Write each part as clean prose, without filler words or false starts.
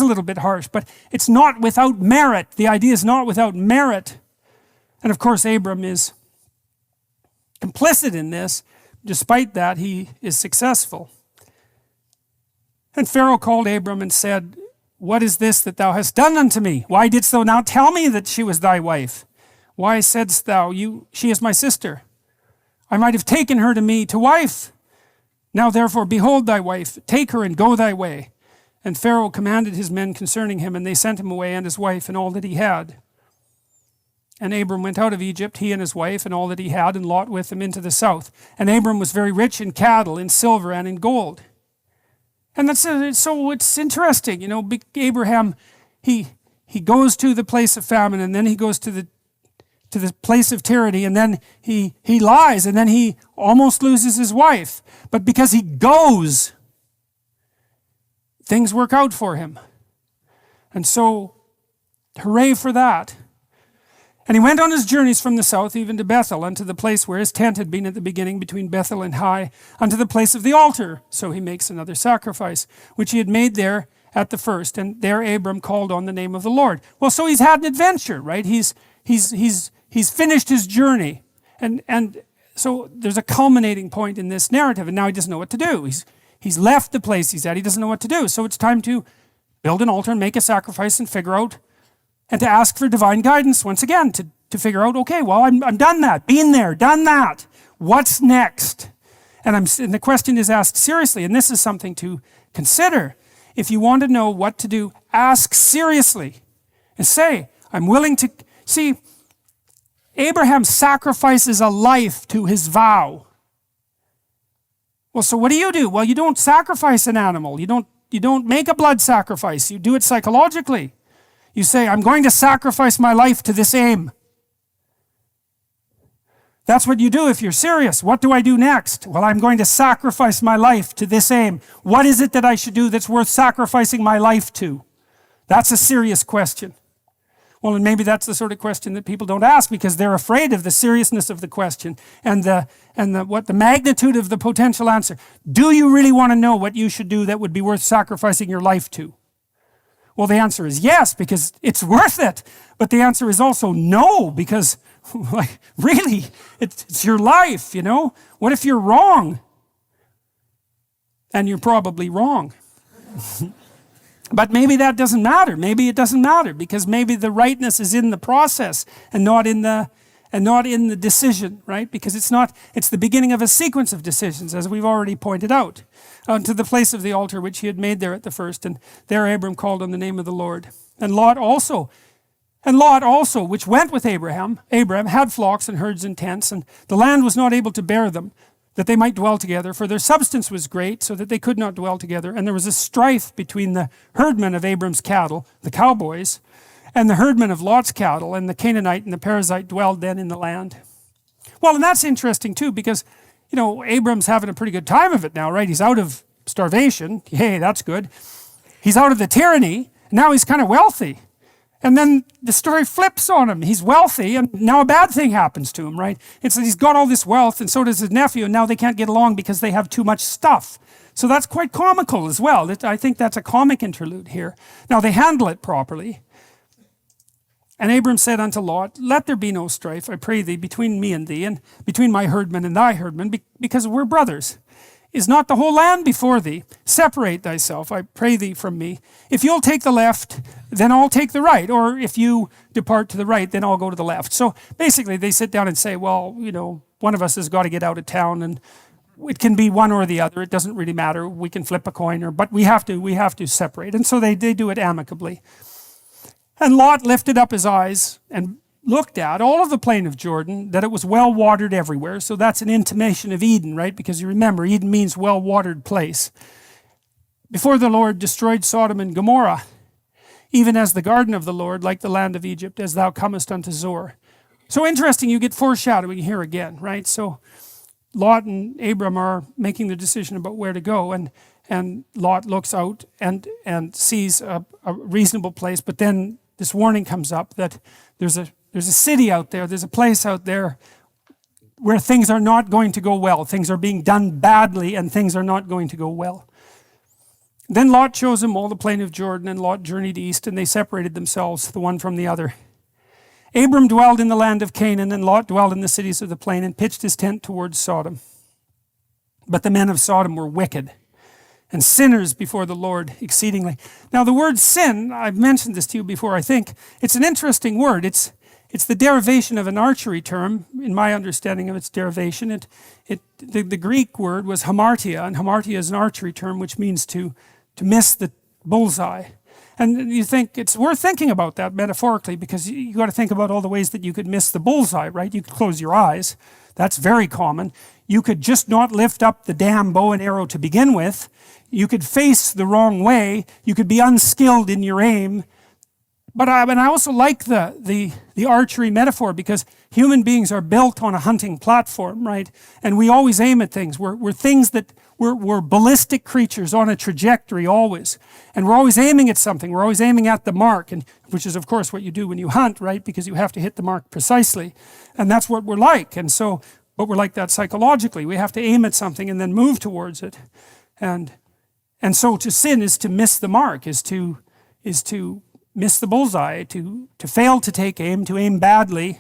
a little bit harsh, but it's not without merit. The idea is not without merit. And of course Abram is complicit in this. Despite that, he is successful. And Pharaoh called Abram and said, what is this that thou hast done unto me? Why didst thou not tell me that she was thy wife? Why saidst thou, she is my sister? I might have taken her to me to wife. Now therefore, behold thy wife, take her and go thy way. And Pharaoh commanded his men concerning him, and they sent him away and his wife and all that he had. And Abram went out of Egypt, he and his wife and all that he had, and Lot with him into the south. And Abram was very rich in cattle, in silver, and in gold. And so it's interesting, you know, Abraham, he goes to the place of famine, and then he goes to the place of tyranny, and then he lies, and then he almost loses his wife. But because he goes, things work out for him. And so, hooray for that. And he went on his journeys from the south, even to Bethel, unto the place where his tent had been at the beginning, between Bethel and Hai, unto the place of the altar. So he makes another sacrifice, which he had made there at the first. And there Abram called on the name of the Lord. Well, so he's had an adventure, right? He's finished his journey. And so there's a culminating point in this narrative, and now he doesn't know what to do. He's left the place he's at, he doesn't know what to do. So it's time to build an altar and make a sacrifice and figure out, and to ask for divine guidance once again, to figure out, okay, well, I'm done that, been there, done that. What's next? And the question is asked seriously, and this is something to consider. If you want to know what to do, ask seriously and say, I'm willing to. See, Abraham sacrifices a life to his vow. Well, so what do? Well, you don't sacrifice an animal. You don't make a blood sacrifice. You do it psychologically. You say, I'm going to sacrifice my life to this aim. That's what you do if you're serious. What do I do next? Well, I'm going to sacrifice my life to this aim. What is it that I should do that's worth sacrificing my life to? That's a serious question. Well, and maybe that's the sort of question that people don't ask because they're afraid of the seriousness of the question and the magnitude of the potential answer. Do you really want to know what you should do that would be worth sacrificing your life to? Well, the answer is yes, because it's worth it. But the answer is also no, because like, really, it's your life, you know? What if you're wrong? And you're probably wrong. But maybe that doesn't matter. Maybe it doesn't matter, because maybe the rightness is in the process and not in the decision, right? Because it's the beginning of a sequence of decisions, as we've already pointed out. Unto the place of the altar which he had made there at the first, and there Abram called on the name of the Lord. And Lot also, which went with Abraham, had flocks and herds and tents, and the land was not able to bear them, that they might dwell together, for their substance was great, so that they could not dwell together. And there was a strife between the herdmen of Abram's cattle, the cowboys, and the herdmen of Lot's cattle, and the Canaanite and the Perizzite dwelled then in the land. Well, and that's interesting too, because, you know, Abram's having a pretty good time of it now, right? He's out of starvation. Hey, that's good. He's out of the tyranny. Now he's kind of wealthy. And then the story flips on him. He's wealthy, and now a bad thing happens to him, right? It's that he's got all this wealth, and so does his nephew, and now they can't get along because they have too much stuff. So that's quite comical as well. I think that's a comic interlude here. Now they handle it properly. And Abram said unto Lot, let there be no strife, I pray thee, between me and thee, and between my herdmen and thy herdmen, because we're brothers. Is not the whole land before thee? Separate thyself, I pray thee, from me. If you'll take the left, then I'll take the right. Or if you depart to the right, then I'll go to the left. So basically they sit down and say, well, you know, one of us has got to get out of town, and it can be one or the other. It doesn't really matter. We can flip a coin, but we have to separate. And so they do it amicably. And Lot lifted up his eyes and looked at all of the plain of Jordan, that it was well watered everywhere. So that's an intimation of Eden, right? Because you remember, Eden means well watered place. Before the Lord destroyed Sodom and Gomorrah, even as the garden of the Lord, like the land of Egypt, as thou comest unto Zoar. So interesting, you get foreshadowing here again, right? So Lot and Abram are making the decision about where to go, and Lot looks out and sees a reasonable place, but then this warning comes up that there's a city out there, there's a place out there where things are not going to go well. Things are being done badly, and things are not going to go well. Then Lot chose him all the plain of Jordan, and Lot journeyed east, and they separated themselves, the one from the other. Abram dwelled in the land of Canaan, and Lot dwelled in the cities of the plain, and pitched his tent towards Sodom. But the men of Sodom were wicked and sinners before the Lord exceedingly. Now the word sin, I've mentioned this to you before, I think. It's an interesting word. It's the derivation of an archery term, in my understanding of its derivation. The Greek word was hamartia, and hamartia is an archery term which means to miss the bullseye. And you think it's worth thinking about that metaphorically, because you got to think about all the ways that you could miss the bullseye, right? You could close your eyes. That's very common. You could just not lift up the damn bow and arrow to begin with. You could face the wrong way. You could be unskilled in your aim. But I also like the archery metaphor, because human beings are built on a hunting platform, right? And we always aim at things. We're things that we're ballistic creatures on a trajectory always, and we're always aiming at something. We're always aiming at the mark, and which is of course what you do when you hunt, right? Because you have to hit the mark precisely, and that's what we're like. And so, but we're like that psychologically. We have to aim at something and then move towards it, and so to sin is to miss the mark, is to miss the bullseye, to fail to take aim, to aim badly,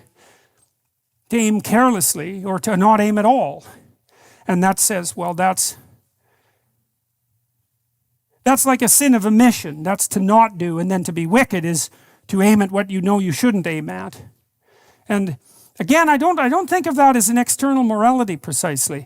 to aim carelessly, or to not aim at all. And that says, well, that's like a sin of omission. That's to not do. And then to be wicked is to aim at what you know you shouldn't aim at. And again, I don't think of that as an external morality precisely.